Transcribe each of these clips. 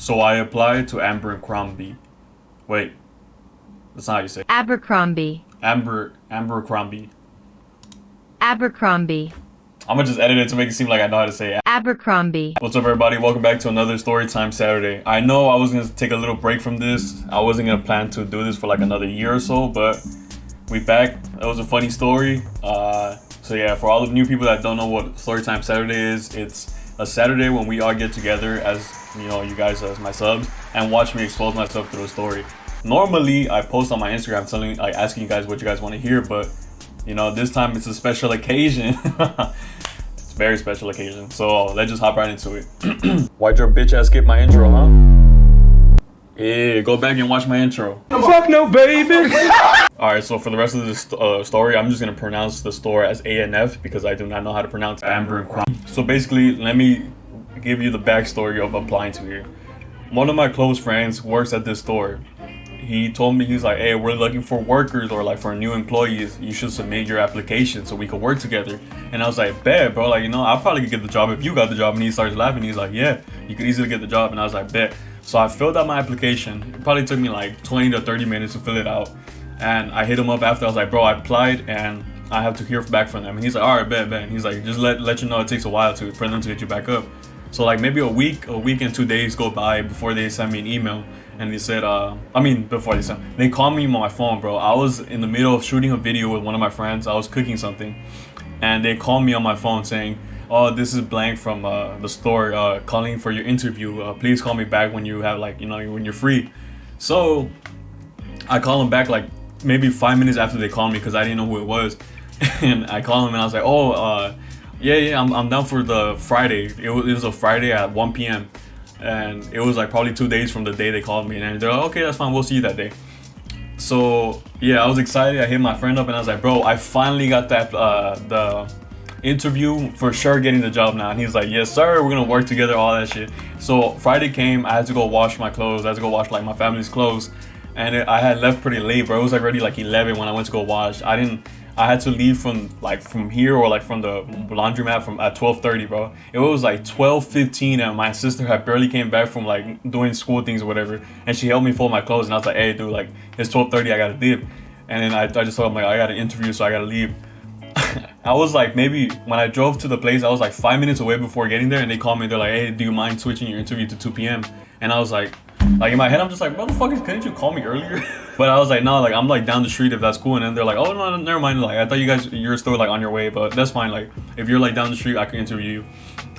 So I applied to Abercrombie. Wait, that's not how you say it. Abercrombie. Abercrombie. Abercrombie. I'm gonna just edit it to make it seem like I know how to say it. Abercrombie. What's up, everybody? Welcome back to another Storytime Saturday. I know I was gonna take a little break from this. I wasn't gonna plan to do this for like another year or so, but we back. That was a funny story. So yeah, for all the new people that don't know what Storytime Saturday is, it's a Saturday when we all get together as, you know, you guys as my subs and watch me expose myself through a story. Normally, I post on my Instagram telling, like, asking you guys what you guys want to hear, but you know, this time it's a special occasion. It's a very special occasion. So let's just hop right into it. Why'd your bitch ass skip my intro, huh? Yeah, go back and watch my intro. Fuck no, baby. Alright, so for the rest of this story, I'm just gonna pronounce the store as ANF because I do not know how to pronounce Abercrombie. So basically, let me give you the backstory of applying to here. One of my close friends works at this store. He told me, he's like, hey, we're looking for workers or like for new employees. You should submit your application so we could work together. And I was like, bet, bro, like, you know, I probably could get the job if you got the job. And he starts laughing. He's like, yeah, you could easily get the job. And I was like, bet. So I filled out my application. It probably took me like 20 to 30 minutes to fill it out. And I hit him up after. I was like, bro, I applied and I have to hear back from them. And he's like, all right, bet. And he's like, just let you know it takes a while for them to get you back up. So like maybe a week and 2 days go by before they send me an email. And they said, they called me on my phone, bro. I was in the middle of shooting a video with one of my friends. I was cooking something. And they called me on my phone saying, oh, this is blank from the store calling for your interview. Please call me back when you have, like, you know, when you're free. So I call them back like maybe 5 minutes after they called me because I didn't know who it was. And I called them and I was like, oh, yeah, I'm down for the Friday. It was a Friday at 1 p.m. And it was like probably 2 days from the day they called me. And they're like, okay, that's fine. We'll see you that day. So yeah, I was excited. I hit my friend up and I was like, bro, I finally got that the interview, for sure getting the job now. And he's like, yes sir, we're gonna work together, all that shit. So Friday came, I had to go wash my clothes. I had to go wash like my family's clothes. And I had left pretty late, bro. It was already like 11 when I went to go wash. I had to leave from here or like from the laundromat at 12:30, bro. It was like 12:15 and my sister had barely came back from like doing school things or whatever, and she helped me fold my clothes. And I was like, hey dude, like it's 12:30, I gotta leave. And then I just told him, like, I got an interview, so I gotta leave. I was like, maybe when I drove to the place, I was like 5 minutes away before getting there, and they called me. They're like, hey, do you mind switching your interview to 2 p.m? And I was like in my head, I'm just like, motherfuckers, couldn't you call me earlier? But I was like, no, like I'm like down the street if that's cool. And then they're like, oh no, never mind. Like I thought you're still like on your way, but that's fine. Like if you're like down the street, I can interview you.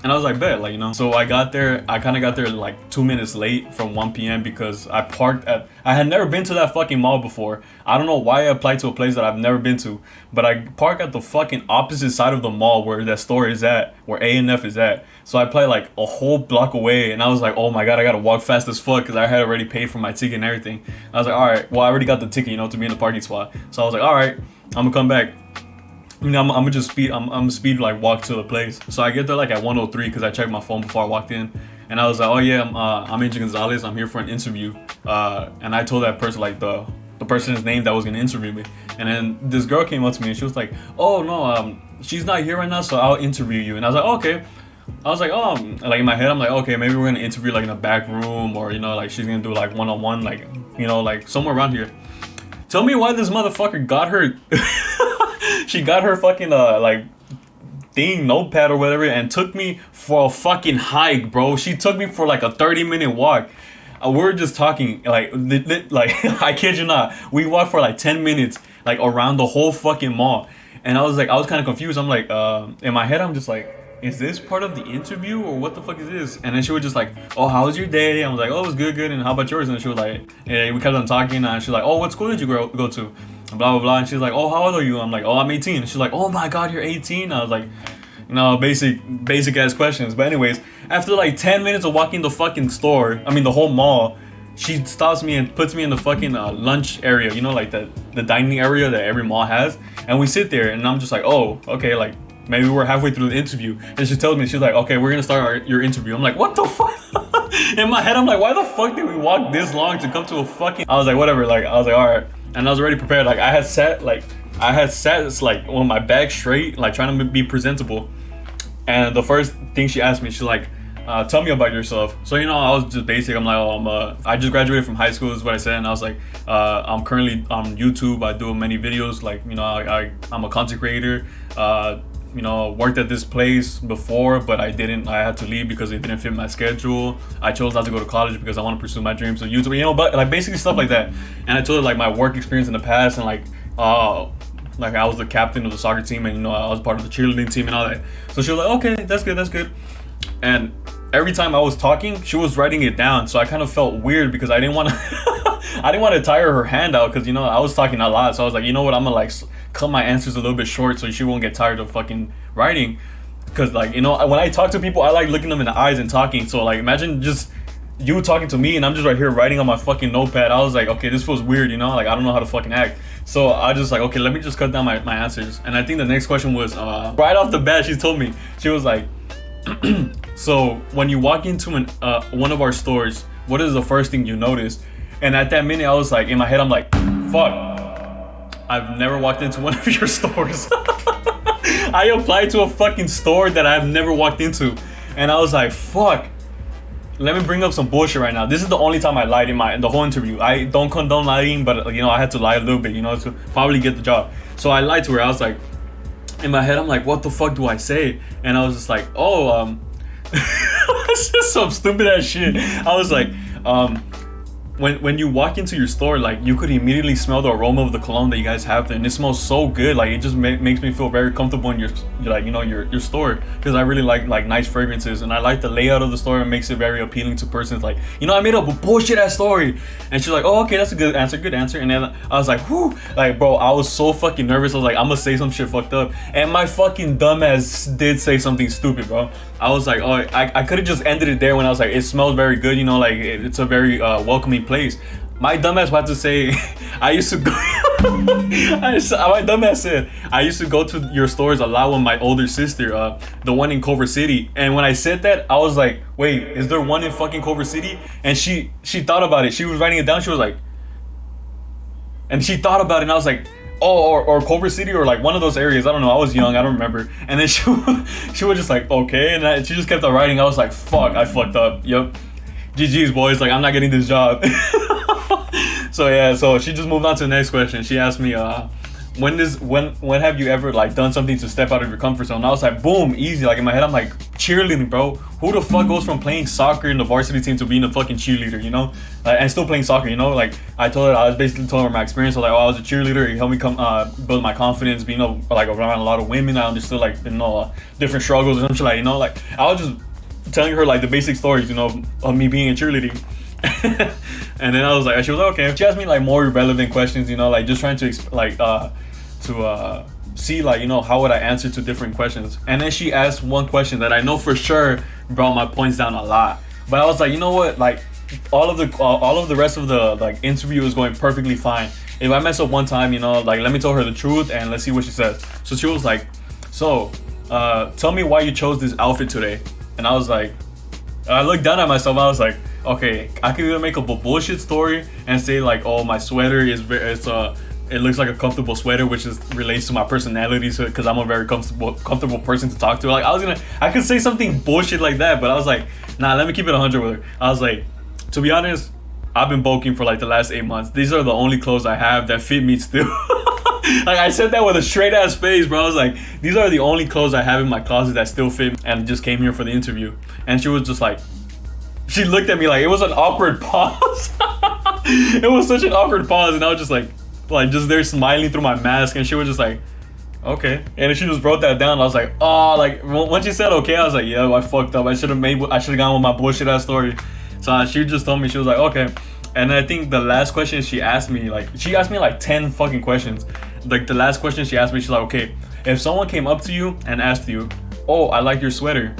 And I was like, bet, like, you know. So I kind of got there like 2 minutes late from 1 p.m. because I had never been to that fucking mall before. I don't know why I applied to a place that I've never been to, but I parked at the fucking opposite side of the mall where that store is at, where ANF is at. So I applied like a whole block away, and I was like, oh my god, I gotta walk fast as fuck because I had already paid for my ticket and everything. I was like, all right, well, I already got the ticket, you know, to be in the parking spot. So I was like, all right, I'm gonna come back. You know, I'm gonna just speed. I'm speed like walk to the place. So I get there like at 1:03 because I checked my phone before I walked in, and I was like, oh yeah, I'm Angel Gonzalez. I'm here for an interview. And I told that person like the person's name that was gonna interview me. And then this girl came up to me and she was like, oh no, she's not here right now, so I'll interview you. And I was like, oh, okay. I was like, oh, like in my head, I'm like, okay, maybe we're gonna interview like in a back room, or you know, like she's gonna do like one-on-one, like, you know, like somewhere around here. Tell me why this motherfucker got her. She got her fucking like thing, notepad or whatever, and took me for a fucking hike, bro. She took me for like a 30-minute walk. We're just talking like I kid you not. We walked for like 10 minutes, like around the whole fucking mall. And I was kind of confused. I'm like, in my head, I'm just like, is this part of the interview or what the fuck is this? And then she was just like, oh, how was your day? I was like, oh, it was good. And how about yours? And she was like, yeah, we kept on talking. And she's like, oh, what school did you go to? Blah, blah, blah. And she's like, oh, how old are you? I'm like, oh, I'm 18. And she's like, oh my God, you're 18? I was like, no, basic ass questions. But anyways, after like 10 minutes of walking the fucking store, the whole mall, she stops me and puts me in the fucking lunch area, you know, like the dining area that every mall has. And we sit there and I'm just like, oh, okay, like maybe we're halfway through the interview. And she tells me, she's like, okay, we're gonna start your interview. I'm like, what the fuck? In my head, I'm like, why the fuck did we walk this long to come to a fucking... I was like, whatever, like, I was like, all right. And I was already prepared. Like, I had sat on my back straight, like trying to be presentable. And the first thing she asked me, she's like, tell me about yourself. So, you know, I was just basic. I'm like, oh, I just graduated from high school is what I said. And I was like, I'm currently on YouTube. I do many videos. Like, you know, I'm a content creator. You know, worked at this place before, but I had to leave because it didn't fit my schedule. I chose not to go to college because I want to pursue my dreams of YouTube, you know, but like basically stuff like that. And I told her like my work experience in the past, and like I was the captain of the soccer team, and you know, I was part of the cheerleading team and all that. So she was like, okay, that's good. And every time I was talking, she was writing it down. So I kind of felt weird because I didn't want to I didn't want to tire her hand out, because, you know, I was talking a lot. So I was like, you know what, I'm gonna like cut my answers a little bit short so she won't get tired of fucking writing. Because, like, you know, when I talk to people, I like looking them in the eyes and talking. So like, imagine just you talking to me and I'm just right here writing on my fucking notepad. I was like, okay, this feels weird, you know, like I don't know how to fucking act. So I just like, okay, let me just cut down my answers. And I think the next question was right off the bat, she told me, she was like, so when you walk into one of our stores, what is the first thing you notice? And at that minute, I was like, in my head, I'm like, fuck, I've never walked into one of your stores. I applied to a fucking store that I've never walked into. And I was like, fuck, let me bring up some bullshit right now. This is the only time I lied in the whole interview. I don't condone lying, but, you know, I had to lie a little bit, you know, to probably get the job. So I lied to her. I was like, in my head, I'm like, what the fuck do I say? And I was just like, oh, it's just some stupid ass shit. I was like, when you walk into your store, like, you could immediately smell the aroma of the cologne that you guys have there, and it smells so good. Like, it just makes me feel very comfortable in your like, you know, your store, because I really like nice fragrances, and I like the layout of the store. It makes it very appealing to persons. Like, you know, I made up a bullshit ass story, and she's like, oh, okay, that's a good answer. And then I was like, whoo, like, bro, I was so fucking nervous. I was like, I'm gonna say some shit fucked up, and my fucking dumbass did say something stupid, bro. I was like, oh, I could have just ended it there when I was like, it smells very good, you know, like it's a very welcoming place. My dumbass had to say, I used to go. My dumbass said, I used to go to your stores a lot with my older sister, the one in Culver City. And when I said that, I was like, wait, is there one in fucking Culver City? And she thought about it. She was writing it down. She was like, and she thought about it, and I was like, oh, or Culver City, or like one of those areas. I don't know. I was young. I don't remember. And then she was just like, okay. And she just kept on writing. I was like, fuck, I fucked up. Yep. GG's, boys. Like, I'm not getting this job. So yeah, so she just moved on to the next question. She asked me, when have you ever like done something to step out of your comfort zone? And I was like, boom, easy. Like, in my head, I'm like, cheerleading, bro. Who the fuck goes from playing soccer in the varsity team to being a fucking cheerleader, you know? And still playing soccer, you know? Like, I was basically telling her my experience. I was like, oh, I was a cheerleader. It helped me build my confidence, being like around a lot of women. I understood, like, you know, different struggles and shit, like, you know, like, I was just telling her like the basic stories, you know, of me being a cheerleader. And then I was like, she was like, okay. She asked me like more relevant questions, you know, like just trying to see, like, you know, how would I answer to different questions. And then she asked one question that I know for sure brought my points down a lot. But I was like, you know what, like all of the rest of the like interview is going perfectly fine. If I mess up one time, you know, like, let me tell her the truth and let's see what she says. So she was like, so tell me why you chose this outfit today. And I was like, I looked down at myself. I was like, okay, I could either make up a bullshit story and say like, oh, my sweater it looks like a comfortable sweater, which relates to my personality, so because I'm a very comfortable person to talk to. Like, I could say something bullshit like that, but I was like, nah, let me keep it 100 with her. I was like, to be honest, I've been bulking for like the last 8 months. These are the only clothes I have that fit me still. Like, I said that with a straight ass face, bro. I was like, these are the only clothes I have in my closet that still fit me, and just came here for the interview. And she was just like, she looked at me like, it was an awkward pause. It was such an awkward pause, and I was just like just there smiling through my mask, and she was just like, okay. And she just wrote that down. I was like, oh, like once she said okay, I was like, yeah, I fucked up. I should have gone with my bullshit ass story. So she just told me, she was like, okay. And I think the last question she asked me like 10 fucking questions. Like, the last question she asked me, she's like, okay, if someone came up to you and asked you, oh, I like your sweater,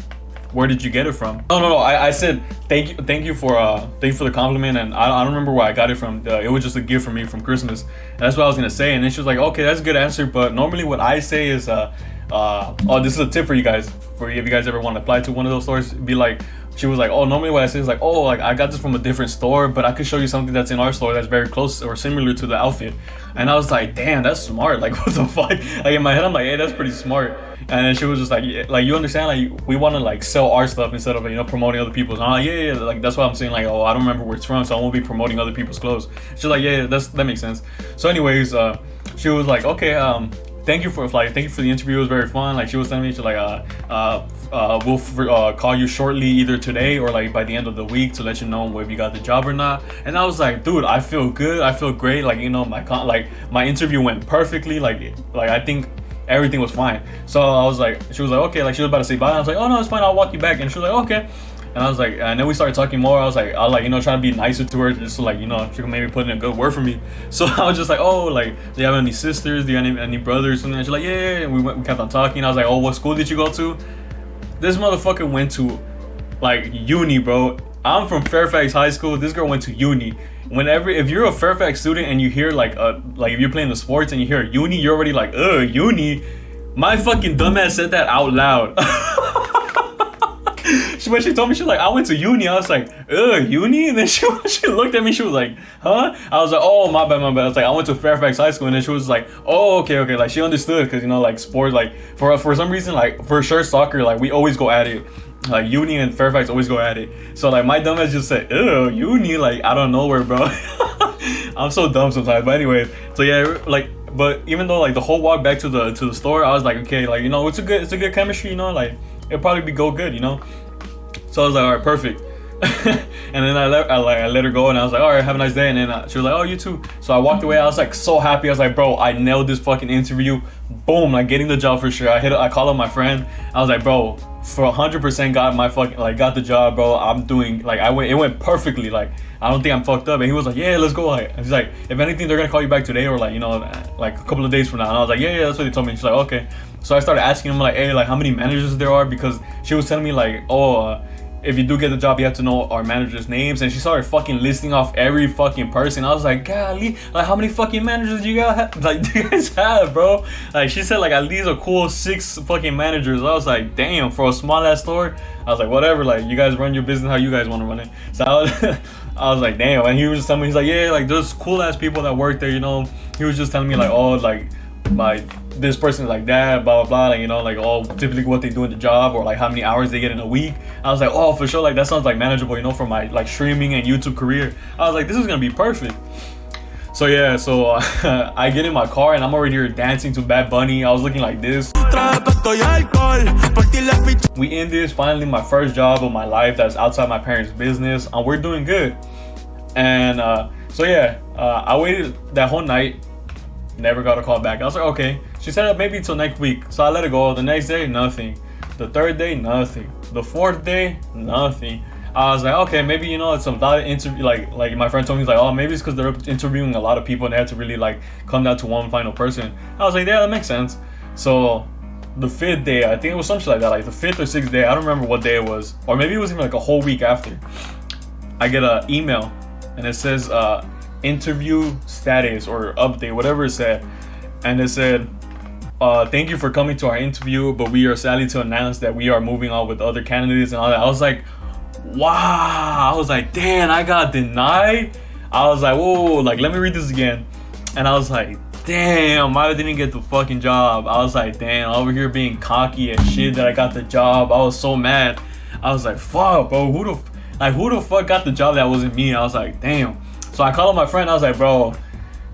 where did you get it from? No. I said thank you for the compliment, and I don't remember where I got it from. It was just a gift from me from Christmas, and that's what I was gonna say. And then she was like, okay, that's a good answer, but normally what I say is, oh, this is a tip for you guys, for if you guys ever want to apply to one of those stores, be like, she was like, oh, normally what I say is like, oh, like I got this from a different store, but I could show you something that's in our store that's very close or similar to the outfit. And I was like, damn, that's smart. Like, what the fuck? Like in my head, I'm like, hey, that's pretty smart. And then she was just like, yeah, like you understand, like we want to like sell our stuff instead of, you know, promoting other people's. And I'm like, yeah, like that's why I'm saying like, oh, I don't remember where it's from, so I won't be promoting other people's clothes. She's like, yeah, that makes sense. So anyways, she was like, okay, thank you for the interview. It was very fun. Like she was telling me, she's like, we'll call you shortly, either today or like by the end of the week, to let you know if you got the job or not. And I was like, dude, I feel good. I feel great. Like, you know, my interview went perfectly. Like I think everything was fine. So I was like, she was like, okay, like she was about to say bye. And I was like, oh no, it's fine. I'll walk you back. And she was like, okay. And I was like, and then we started talking more. I was like, you know, trying to be nicer to her, just so like, you know, she could maybe put in a good word for me. So I was just like, oh, like, do you have any sisters? Do you have any brothers? And she's like, yeah. And we kept on talking. I was like, oh, what school did you go to? This motherfucker went to like uni, bro. I'm from Fairfax High School. This girl went to uni. If you're a Fairfax student and you hear like if you're playing the sports and you hear uni, you're already like, uni. My fucking dumbass said that out loud. When she told me, she was like, I went to uni. I was like, uni? And then she looked at me, she was like, huh? I was like, oh, my bad. I was like, I went to Fairfax High School. And then she was like, oh, okay. Like she understood, because, you know, like sports, like for some reason, like for sure soccer, like we always go at it. Like uni and Fairfax always go at it. So like my dumbass just said, uni, like out of nowhere, bro. I'm so dumb sometimes. But anyway, so yeah, like, but even though like the whole walk back to the store, I was like, okay, like, you know, it's a good chemistry, you know, like it'll probably go good, you know. So I was like, all right, perfect. And then I let her go, and I was like, all right, have a nice day. And then she was like, oh, you too. So I walked away. I was like so happy. I was like, bro, I nailed this fucking interview. Boom, like getting the job for sure. I called up my friend. I was like, bro, for 100% got the job, bro. I'm doing like it went perfectly. Like I don't think I'm fucked up. And he was like, yeah, let's go. Like he's like, if anything, they're gonna call you back today or like, you know, like a couple of days from now. And I was like, yeah, that's what they told me. She's like, okay. So I started asking him like, hey, like how many managers there are, because she was telling me like, oh, if you do get the job, you have to know our managers' names. And she started fucking listing off every fucking person. I was like, golly, like how many fucking managers do you guys have, bro? Like she said like at least a cool 6 fucking managers. I was like, damn, for a small ass store. I was like, whatever, like you guys run your business how you guys want to run it. So I was like, damn. And he was just telling me, he's like, yeah, like there's cool ass people that work there, you know. He was just telling me like, oh, like this person is like that, blah blah blah, like, you know, like all typically what they do in the job, or like how many hours they get in a week. I was like, oh, for sure, like that sounds like manageable, you know, for my like streaming and YouTube career. I was like, this is gonna be perfect. So yeah, so I get in my car and I'm already here dancing to Bad Bunny. I was looking like this. We end this, finally my first job of my life that's outside my parents' business, and we're doing good. And so yeah, I waited that whole night. Never got a call back. I was like, okay. She said maybe till next week. So I let it go. The next day, nothing. The third day, nothing. The fourth day, nothing. I was like, okay, maybe, you know, it's some valid interview. Like my friend told me, he's like, oh, maybe it's because they're interviewing a lot of people and they had to really like come down to one final person. I was like, yeah, that makes sense. So the 5th day, I think it was something like that, like the 5th or 6th day, I don't remember what day it was, or maybe it was even like a whole week after. I get an email and it says interview status or update, whatever it said, and it said, thank you for coming to our interview, but we are sadly to announce that we are moving on with other candidates and all that. I was like, wow. I was like, damn, I got denied. I was like, whoa, like let me read this again. And I was like, damn, I didn't get the fucking job. I was like, damn, over here being cocky and shit that I got the job. I was so mad. I was like, fuck, bro, who the fuck got the job that wasn't me? I was like, damn. So I called up my friend. I was like, bro,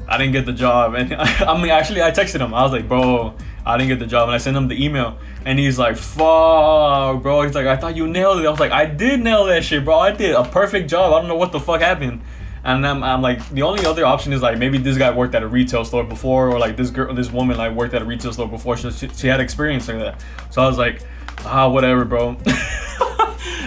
I didn't get the job. And actually I texted him. I was like, bro, I didn't get the job. And I sent him the email. And he's like, fuck, bro. He's like, I thought you nailed it. I was like, I did nail that shit, bro. I did a perfect job. I don't know what the fuck happened. And I'm like, the only other option is like, maybe this guy worked at a retail store before, or like this woman like worked at a retail store before. She had experience like that. So I was like, whatever, bro.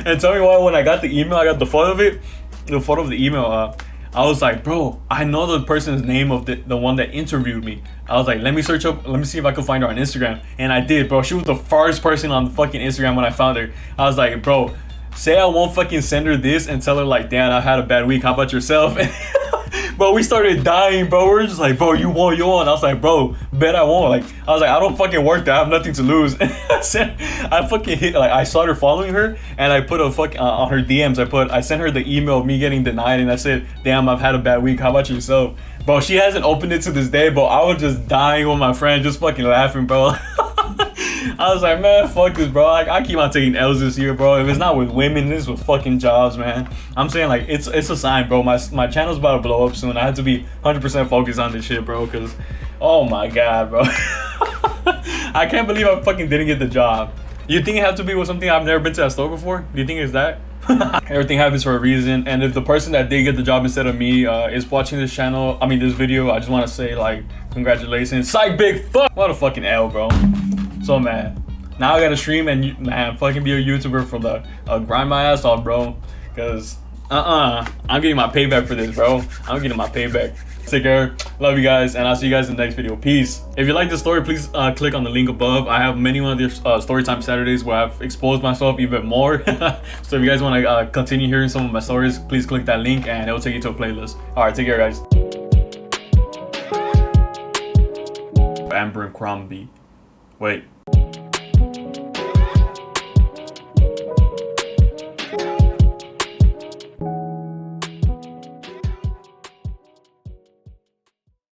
And tell me why, when I got the email, I got the photo of the email, I was like, bro, I know the person's name of the one that interviewed me. I was like, let me see if I can find her on Instagram. And I did, bro. She was the first person on the fucking Instagram when I found her. I was like, bro, say I won't fucking send her this and tell her like, damn, I had a bad week. How about yourself? Bro, we started dying, bro. We're just like, bro, you won. I was like, bro, bet I won. Like, I was like, I don't fucking work there. I have nothing to lose. I fucking hit, like, I started following her, and I put a fucking, on her DMs, I sent her the email of me getting denied, and I said, damn, I've had a bad week. How about yourself? Bro, she hasn't opened it to this day, bro. I was just dying with my friend, just fucking laughing, bro. I was like, man, fuck this, bro. Like, I keep on taking L's this year, bro. If it's not with women, it's with fucking jobs, man. I'm saying, like, it's a sign, bro. My channel's about to blow up soon. I have to be 100% focused on this shit, bro, because, oh my god, bro. I can't believe I fucking didn't get the job. You think it had to be with something I've never been to that store before? Do you think it's that? Everything happens for a reason, and if the person that did get the job instead of me is watching this channel, I mean this video, I just want to say, like, congratulations. Psych, big fuck. What a fucking L, bro. So mad. Now I gotta stream and man, fucking be a YouTuber for the grind my ass off, bro. Cause I'm getting my payback for this, bro. I'm getting my payback. Take care. Love you guys, and I'll see you guys in the next video. Peace. If you like this story, please click on the link above. I have many other storytime Saturdays where I've exposed myself even more. So if you guys want to continue hearing some of my stories, please click that link and it'll take you to a playlist. All right, take care, guys. Abercrombie. Wait.